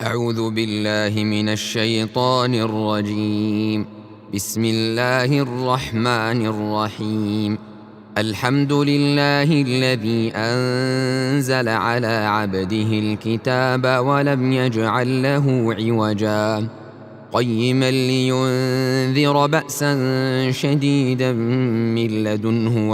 أعوذ بالله من الشيطان الرجيم. بسم الله الرحمن الرحيم. الحمد لله الذي أنزل على عبده الكتاب ولم يجعل له عوجا قيما لينذر بأسا شديدا من لدنه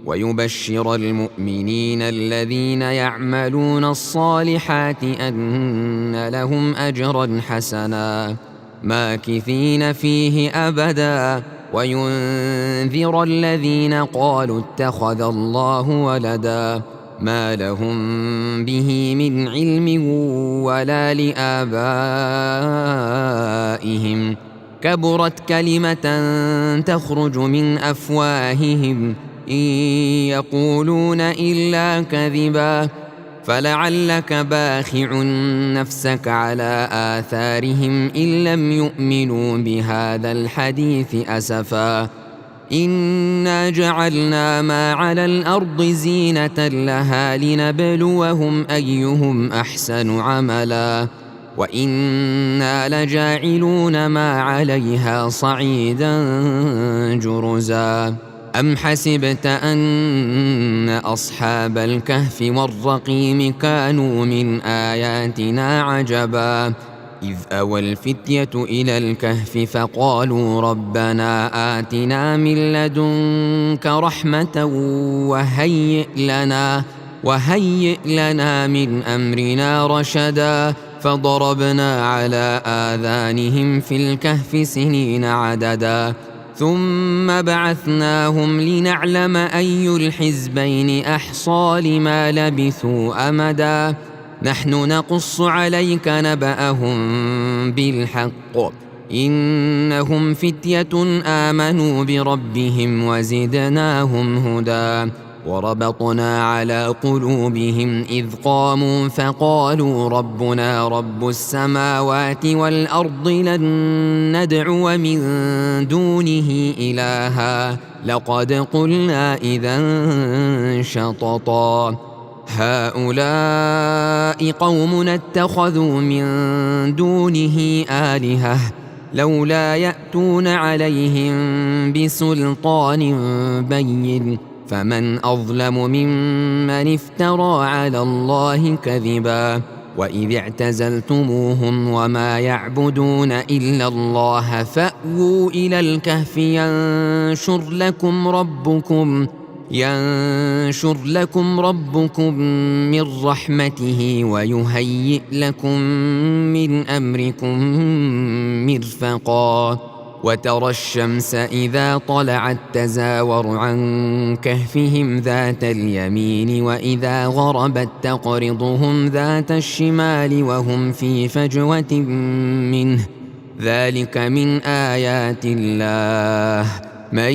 ويبشر المؤمنين الذين يعملون الصالحات أن لهم أجرا حسنا ماكثين فيه أبدا وينذر الذين قالوا اتخذ الله ولدا ما لهم به من علم ولا لآبائهم كبرت كلمة تخرج من أفواههم إن يقولون إلا كذبا فلعلك باخع نفسك على آثارهم إن لم يؤمنوا بهذا الحديث أسفا إنا جعلنا ما على الأرض زينة لها لنبلوهم أيهم أحسن عملا وإنا لجاعلون ما عليها صعيدا جرزا أم حسبت أن أصحاب الكهف والرقيم كانوا من آياتنا عجبا إذ أوى الفتية إلى الكهف فقالوا ربنا آتنا من لدنك رحمة وهيئ لنا من أمرنا رشدا فضربنا على آذانهم في الكهف سنين عددا ثم بعثناهم لنعلم أي الحزبين أحصى لما لبثوا أمدا نحن نقص عليك نبأهم بالحق إنهم فتية آمنوا بربهم وزدناهم هدى وربطنا على قلوبهم إذ قاموا فقالوا ربنا رب السماوات والأرض لن ندعو من دونه إلها لقد قلنا إذا شططا هؤلاء قومنا اتخذوا من دونه آلهة لولا يأتون عليهم بسلطان بين فمن أظلم ممن افترى على الله كذبا وإذ اعتزلتموهم وما يعبدون إلا الله فأووا إلى الكهف ينشر لكم ربكم من رحمته ويهيئ لكم من أمركم مرفقا وترى الشمس إذا طلعت تزاور عن كهفهم ذات اليمين وإذا غربت تقرضهم ذات الشمال وهم في فجوة منه ذلك من آيات الله من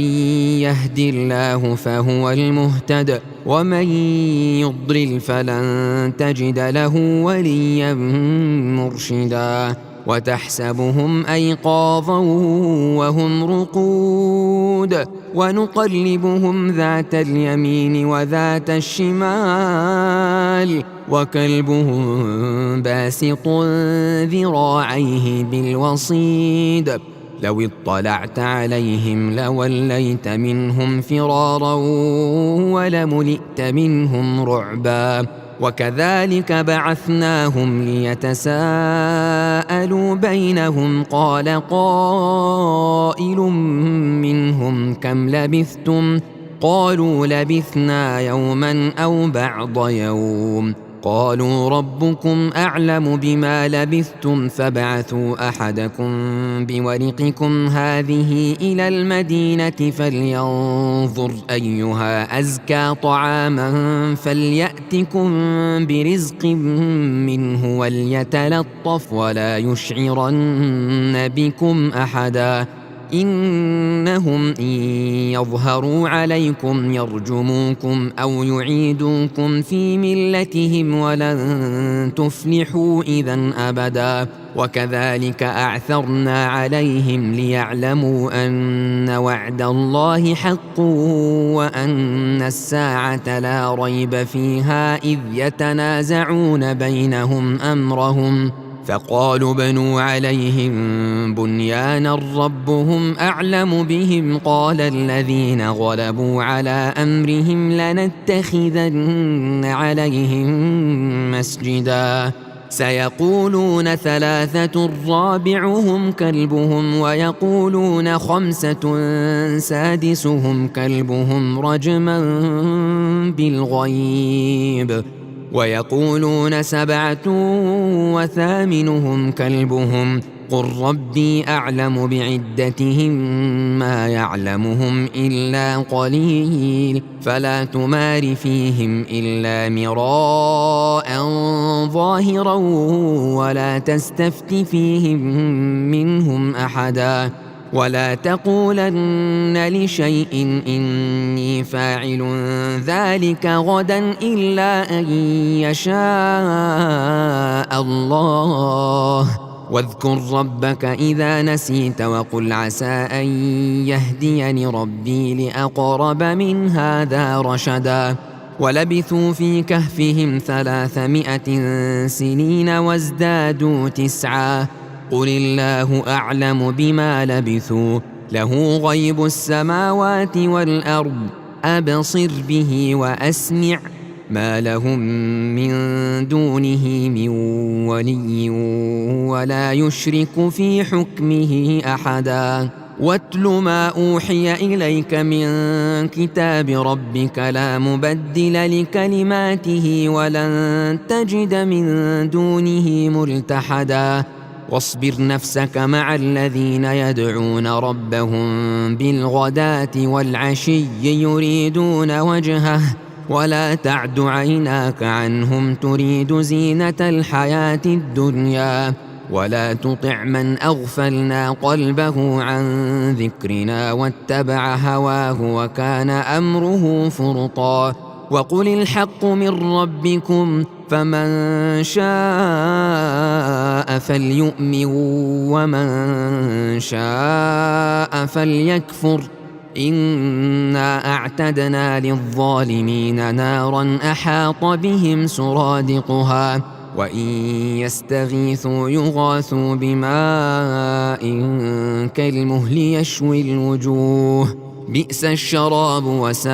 يهد الله فهو المهتد ومن يضلل فلن تجد له وليا مرشدا وتحسبهم أيقاظا وهم رقود ونقلبهم ذات اليمين وذات الشمال وكلبهم باسط ذراعيه بالوصيد لو اطلعت عليهم لوليت منهم فرارا ولملئت منهم رعبا وكذلك بعثناهم ليتساءلوا بينهم قال قائل منهم كم لبثتم قالوا لبثنا يوما أو بعض يوم قالوا ربكم أعلم بما لبثتم فابعثوا أحدكم بورقكم هذه إلى المدينة فلينظر أيها أزكى طعاما فليأتكم برزق منه وليتلطف ولا يشعرن بكم أحدا إنهم إن يظهروا عليكم يرجموكم أو يعيدوكم في ملتهم ولن تفلحوا إذن أبدا وكذلك أعثرنا عليهم ليعلموا أن وعد الله حق وأن الساعة لا ريب فيها إذ يتنازعون بينهم أمرهم فقالوا بنوا عليهم بنيانا ربهم أعلم بهم قال الذين غلبوا على أمرهم لنتخذن عليهم مسجدا سيقولون ثلاثة رابعهم كلبهم ويقولون خمسة سادسهم كلبهم رجما بالغيب ويقولون سبعة وثامنهم كلبهم قل ربي أعلم بعدتهم ما يعلمهم إلا قليل فلا تمار فيهم إلا مراء ظاهرا ولا تستفت فيهم منهم أحدا ولا تقولن لشيء إني فاعل ذلك غدا إلا أن يشاء الله واذكر ربك إذا نسيت وقل عسى أن يهديني ربي لأقرب من هذا رشدا ولبثوا في كهفهم 300 سنين وازدادوا 9 قل الله أعلم بما لبثوا له غيب السماوات والأرض أبصر به وأسمع ما لهم من دونه من ولي ولا يشرك في حكمه أحدا واتل ما أوحي إليك من كتاب ربك لا مبدل لكلماته ولن تجد من دونه ملتحدا واصبر نفسك مع الذين يدعون ربهم بالغداة والعشي يريدون وجهه ولا تعد عيناك عنهم تريد زينة الحياة الدنيا ولا تطع من أغفلنا قلبه عن ذكرنا واتبع هواه وكان أمره فرطا وقل الحق من ربكم فمن شاء فليؤمن ومن شاء فليكفر إنا أعتدنا للظالمين نارا أحاط بهم سرادقها وإن يستغيثوا يغاثوا بماء كالمهل يشوي الوجوه بئس الشراب وساءت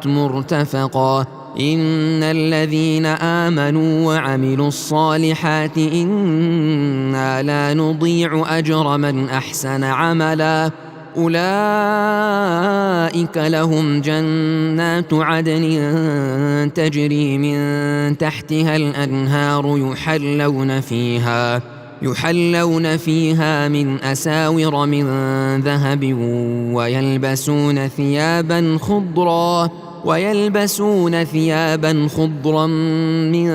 مرتفقا إن الذين آمنوا وعملوا الصالحات إنا لا نضيع أجر من أحسن عملا أولئك لهم جنات عدن تجري من تحتها الأنهار يحلون فيها من أساور من ذهب ويلبسون ثيابا خضرا من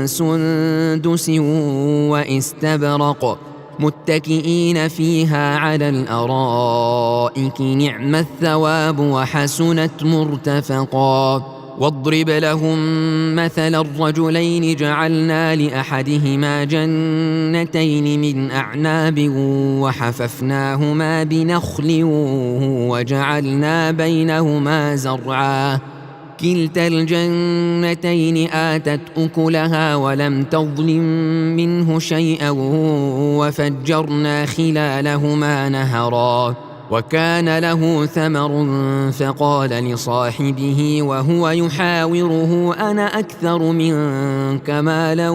سندس واستبرق متكئين فيها على الأرائك نعم الثواب وحسنت مرتفقا واضرب لهم مثل الرجلين جعلنا لأحدهما جنتين من أعناب وحففناهما بنخل وجعلنا بينهما زرعا كلتا الجنتين آتت أكلها ولم تظلم منه شيئا وفجرنا خلالهما نهرا وكان له ثمر فقال لصاحبه وهو يحاوره أنا أكثر منك مالا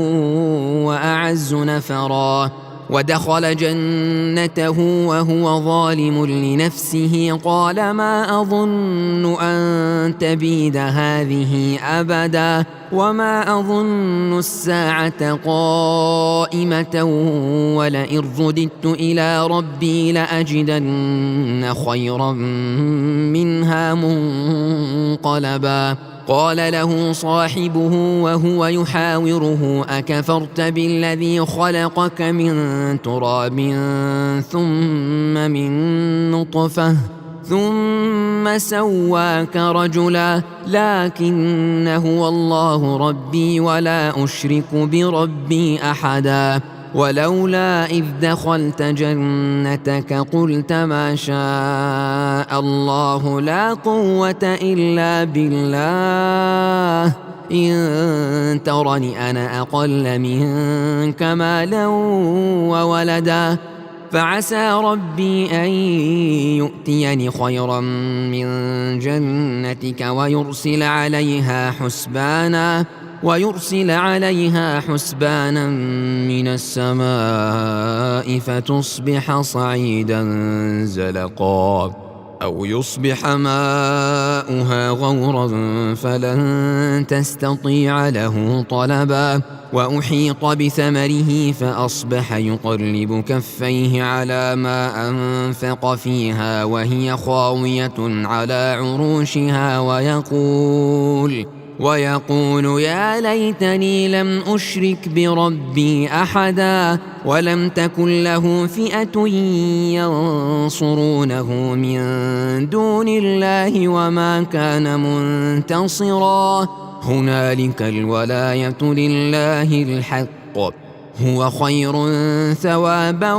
وأعز نفرا ودخل جنته وهو ظالم لنفسه قال ما أظن أن تبيد هذه أبدا وما أظن الساعة قائمة ولئن رددت إلى ربي لأجدن خيرا منها منقلبا قال له صاحبه وهو يحاوره أكفرت بالذي خلقك من تراب ثم من نطفة ثم سواك رجلا لكن هو الله ربي ولا أشرك بربي أحدا ولولا إذ دخلت جنتك قلت ما شاء الله لا قوة إلا بالله إن ترني أنا أقل منك مالا وولدا فعسى ربي أن يؤتيني خيرا من جنتك ويرسل عليها حسبانا من السماء فتصبح صعيدا زلقا أو يصبح ماؤها غورا فلن تستطيع له طلبا وأحيط بثمره فأصبح يقلب كفيه على ما أنفق فيها وهي خاوية على عروشها ويقول يا ليتني لم أشرك بربي أحدا ولم تكن له فئة ينصرونه من دون الله وما كان منتصرا هنالك الولاية لله الحق هو خير ثوابا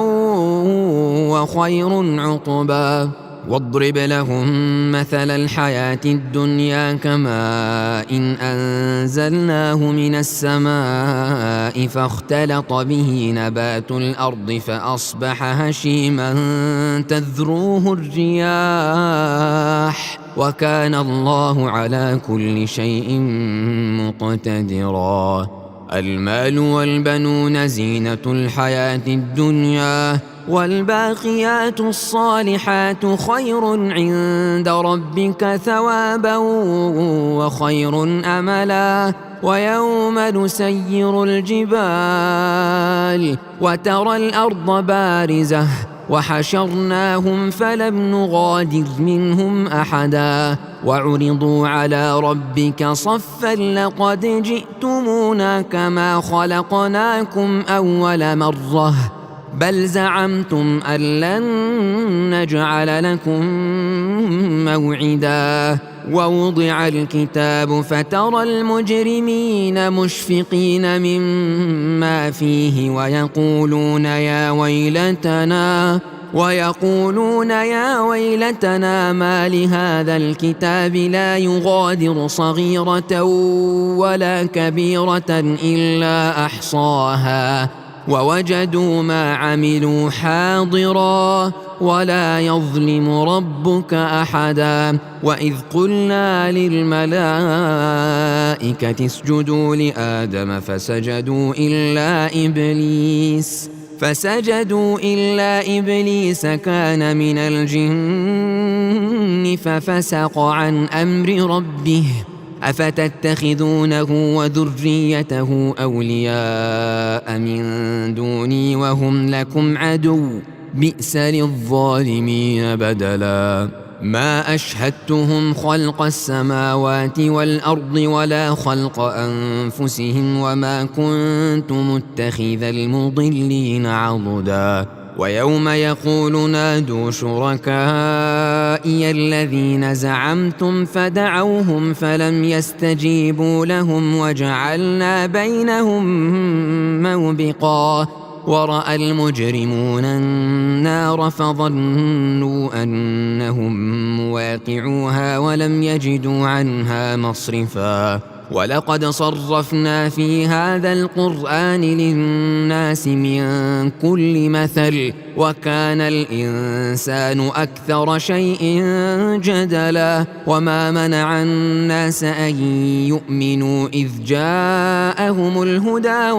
وخير عقبا واضرب لهم مثل الحياة الدنيا كماء إن أنزلناه من السماء فاختلط به نبات الأرض فأصبح هشيما تذروه الرياح وكان الله على كل شيء مقتدرا المال والبنون زينة الحياة الدنيا والباقيات الصالحات خير عند ربك ثوابا وخير أملا ويوم نسير الجبال وترى الأرض بارزة وحشرناهم فلم نغادر منهم أحدا وعرضوا على ربك صفا لقد جئتمونا كما خلقناكم أول مرة بل زعمتم أن لن نجعل لكم موعدا ووضع الكتاب فترى المجرمين مشفقين مما فيه ويقولون يا ويلتنا ما لهذا الكتاب لا يغادر صغيرة ولا كبيرة إلا أحصاها ووجدوا ما عملوا حاضرا ولا يظلم ربك أحدا وإذ قلنا للملائكة اسجدوا لآدم فسجدوا إلا إبليس كان من الجن ففسق عن أمر ربه أفتتخذونه وذريته أولياء من دوني وهم لكم عدو بئس للظالمين بدلا ما أشهدتهم خلق السماوات والأرض ولا خلق أنفسهم وما كنت متخذ المضلين عضدا ويوم يقول نادوا شركائي الذين زعمتم فدعوهم فلم يستجيبوا لهم وجعلنا بينهم موبقا ورأى المجرمون النار فظنوا أنهم مواقعوها ولم يجدوا عنها مصرفا ولقد صرفنا في هذا القرآن للناس من كل مثل وكان الإنسان أكثر شيء جدلا وما منع الناس أن يؤمنوا إذ جاءهم الهدى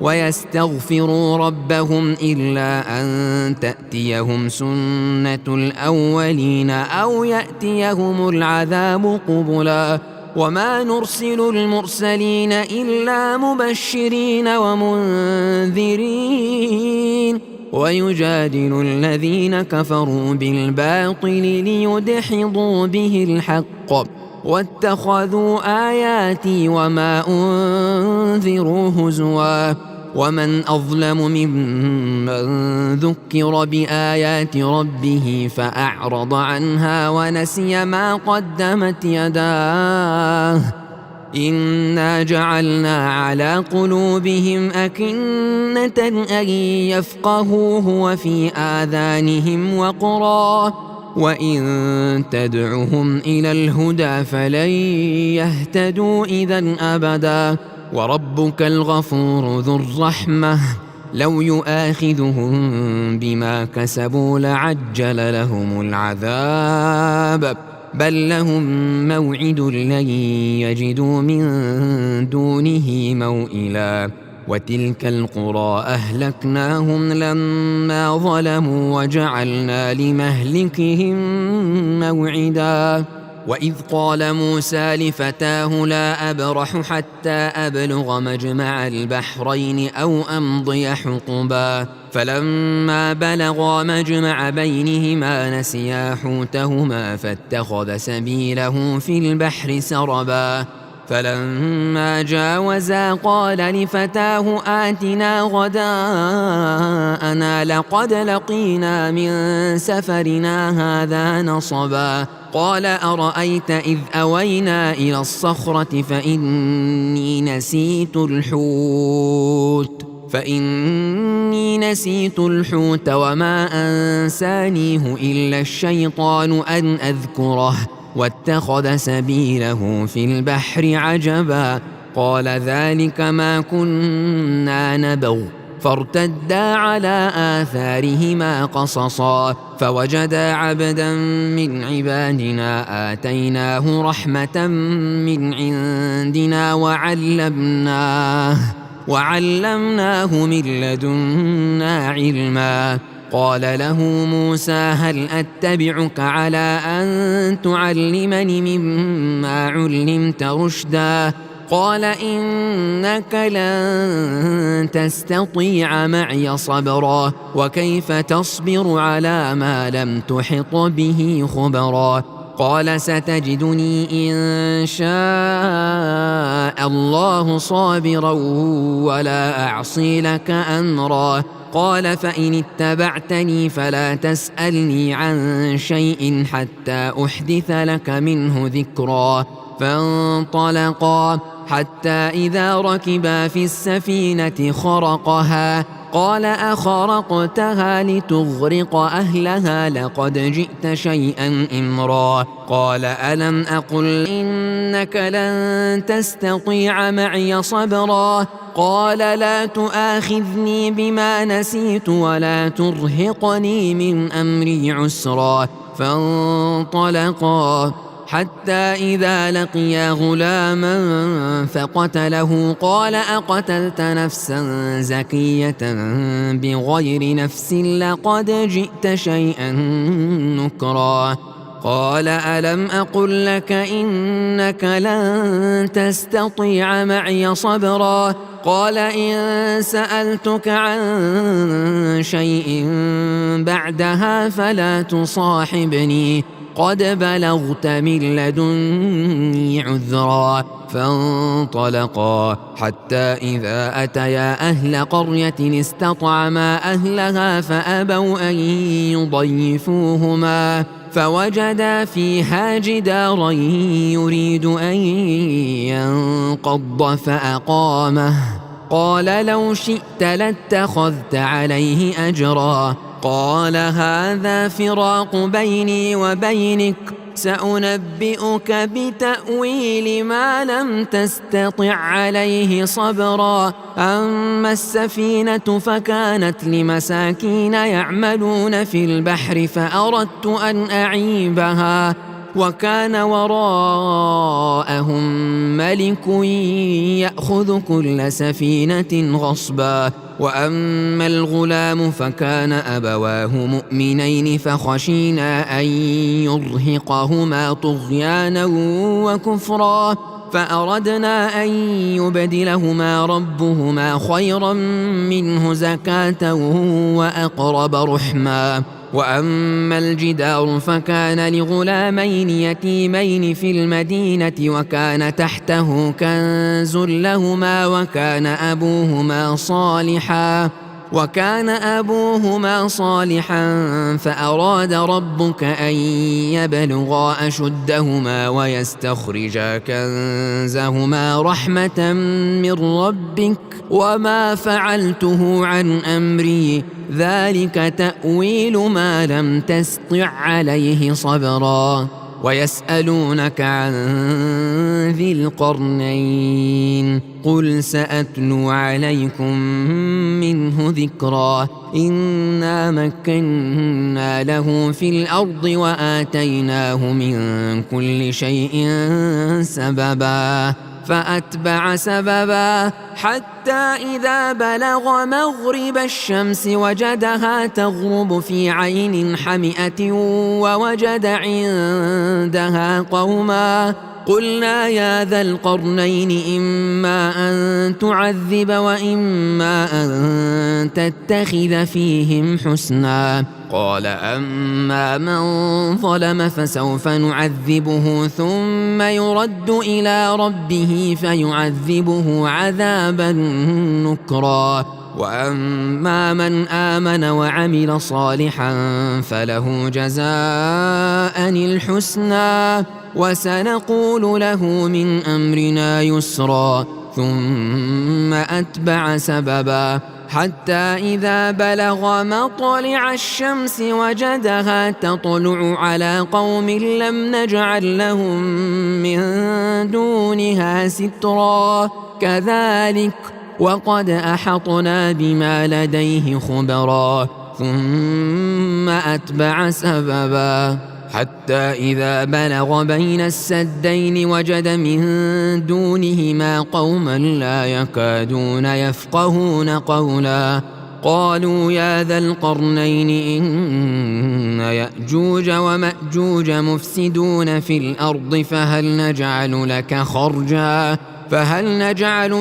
ويستغفروا ربهم إلا أن تأتيهم سنة الأولين أو يأتيهم العذاب قبلا وما نرسل المرسلين إلا مبشرين ومنذرين ويجادل الذين كفروا بالباطل ليدحضوا به الحق واتخذوا آياتي وما أنذروا هزوا ومن أظلم ممن ذكر بآيات ربه فأعرض عنها ونسي ما قدمت يداه إنا جعلنا على قلوبهم أكنة أن يفقهوه وفي آذانهم وقرا وإن تدعهم إلى الهدى فلن يهتدوا إذا أبدا وربك الغفور ذو الرحمة لو يؤاخذهم بما كسبوا لعجل لهم العذاب بل لهم موعد لن يجدوا من دونه موئلا وتلك القرى أهلكناهم لما ظلموا وجعلنا لمهلكهم موعدا وإذ قال موسى لفتاه لا أبرح حتى أبلغ مجمع البحرين أو أمضي حقبا فلما بلغا مجمع بينهما نسيا حوتهما فاتخذ سبيله في البحر سربا فلما جاوزا قال لفتاه آتنا غداءنا لقد لقينا من سفرنا هذا نصبا قال أرأيت إذ أوينا إلى الصخرة فإني نسيت الحوت وما أنسانيه إلا الشيطان أن أذكره واتخذ سبيله في البحر عجبا قال ذلك ما كنا نبغ فارتدا على آثارهما قصصا فوجدا عبدا من عبادنا آتيناه رحمة من عندنا وعلمناه من لدنا علما قال له موسى هل أتبعك على أن تعلمني مما علمت رشدا قال إنك لن تستطيع معي صبرا وكيف تصبر على ما لم تحط به خبرا قال ستجدني إن شاء الله صابرا ولا أعصي لك أمرا قال فإن اتبعتني فلا تسألني عن شيء حتى أحدث لك منه ذكرا فانطلقا حتى إذا ركبا في السفينة خرقها قال أخرقتها لتغرق أهلها لقد جئت شيئا إمرا قال ألم أقل إنك لن تستطيع معي صبرا قال لا تؤاخذني بما نسيت ولا ترهقني من أمري عسرا فانطلقا حتى إذا لقيا غلاما فقتله قال أقتلت نفسا زكية بغير نفس لقد جئت شيئا نكرا قال ألم أقل لك إنك لن تستطيع معي صبرا قال إن سألتك عن شيء بعدها فلا تصاحبني قد بلغت من لدني عذرا فانطلقا حتى إذا أتيا أهل قرية استطعما أهلها فأبوا أن يضيفوهما فوجدا فيها جدارا يريد أن ينقض فأقامه قال لو شئت لاتخذت عليه أجرا قال هذا فراق بيني وبينك سأنبئك بتأويل ما لم تستطع عليه صبرا أما السفينة فكانت لمساكين يعملون في البحر فأردت أن أعيبها وكان وراءهم ملك يأخذ كل سفينة غصبا وأما الغلام فكان أبواه مؤمنين فخشينا أن يرهقهما طغيانا وكفرا فأردنا أن يبدلهما ربهما خيرا منه زكاة وأقرب رحما. وأما الجدار فكان لغلامين يتيمين في المدينة وكان تحته كنز لهما وكان أبوهما صالحا فأراد ربك أن يبلغا أشدهما ويستخرجا كنزهما رحمة من ربك وما فعلته عن أمري ذلك تأويل ما لم تسطع عليه صبرا. ويسألونك عن ذي القرنين قل سأتلو عليكم منه ذكرا إنا مكنا له في الأرض وآتيناه من كل شيء سببا فأتبع سببا حتى إذا بلغ مغرب الشمس وجدها تغرب في عين حمئة ووجد عندها قوما قلنا يا ذا القرنين إما أن تعذب وإما أن تتخذ فيهم حسنا. قال أما من ظلم فسوف نعذبه ثم يرد إلى ربه فيعذبه عذابا نكرا. وأما من آمن وعمل صالحا فله جزاء الحسنى وسنقول له من أمرنا يسرا. ثم أتبع سببا حتى إذا بلغ مطلع الشمس وجدها تطلع على قوم لم نجعل لهم من دونها سترا كذلك وقد أحطنا بما لديه خبرا. ثم أتبع سببا حتى إذا بلغ بين السدين وجد من دونهما قوما لا يكادون يفقهون قولا قالوا يا ذا القرنين إن يأجوج ومأجوج مفسدون في الأرض فهل نجعل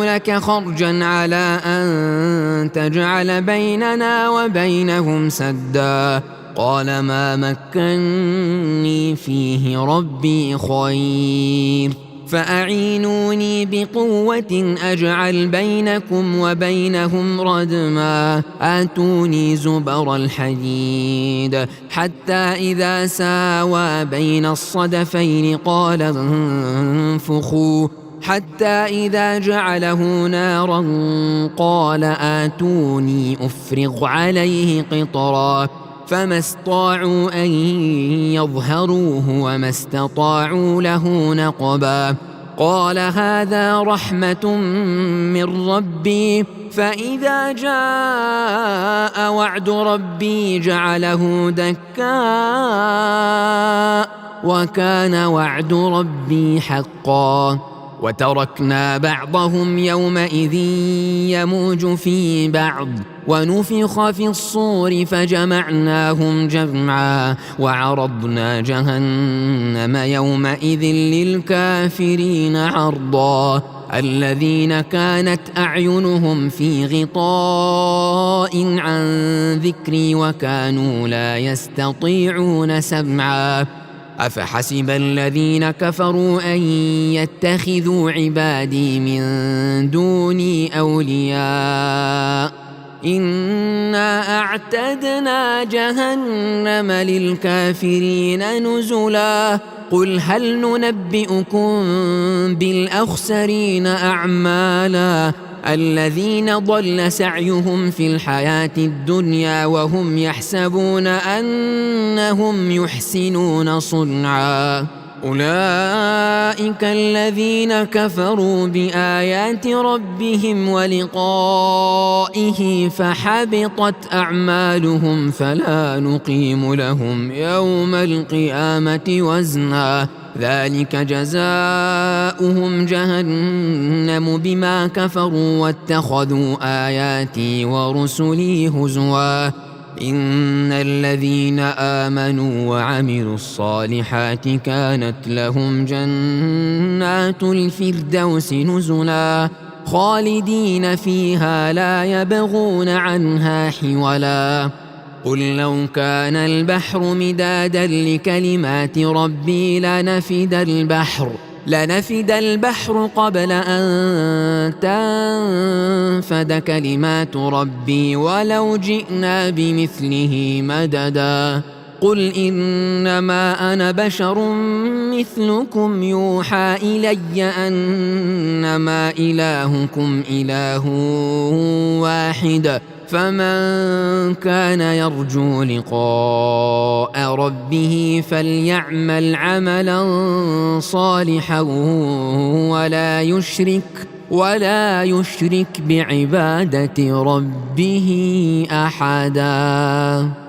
لك خرجا على أن تجعل بيننا وبينهم سدا قال ما مكني فيه ربي خير فأعينوني بقوة أجعل بينكم وبينهم ردما آتوني زبر الحديد حتى إذا ساوى بين الصدفين قال انفخوا حتى إذا جعله نارا قال آتوني أفرغ عليه قطرا فما استطاعوا أن يظهروه وما استطاعوا له نقبا. قال هذا رحمة من ربي فإذا جاء وعد ربي جعله دكاء وكان وعد ربي حقا. وتركنا بعضهم يومئذ يموج في بعض ونفخ في الصور فجمعناهم جمعا وعرضنا جهنم يومئذ للكافرين عرضا. الذين كانت أعينهم في غطاء عن ذكري وكانوا لا يستطيعون سمعا. أفحسب الذين كفروا أن يتخذوا عبادي من دوني أولياء إنا أعتدنا جهنم للكافرين نزلا. قل هل ننبئكم بالأخسرين أعمالا الذين ضل سعيهم في الحياة الدنيا وهم يحسبون أنهم يحسنون صنعا. أولئك الذين كفروا بآيات ربهم ولقائه فحبطت أعمالهم فلا نقيم لهم يوم القيامة وزنا ذلك جزاؤهم جهنم بما كفروا واتخذوا آياتي ورسلي هزوا إن الذين آمنوا وعملوا الصالحات كانت لهم جنات الفردوس نزلا خالدين فيها لا يبغون عنها حولا قل لو كان البحر مدادا لكلمات ربي لنفد البحر قبل أن تنفد كلمات ربي ولو جئنا بمثله مددا قل إنما أنا بشر مثلكم يوحى إلي أنما إلهكم إله واحد فمن كان يرجو لقاء ربه فليعمل عملا صالحا ولا يشرك بعبادة ربه أحدا.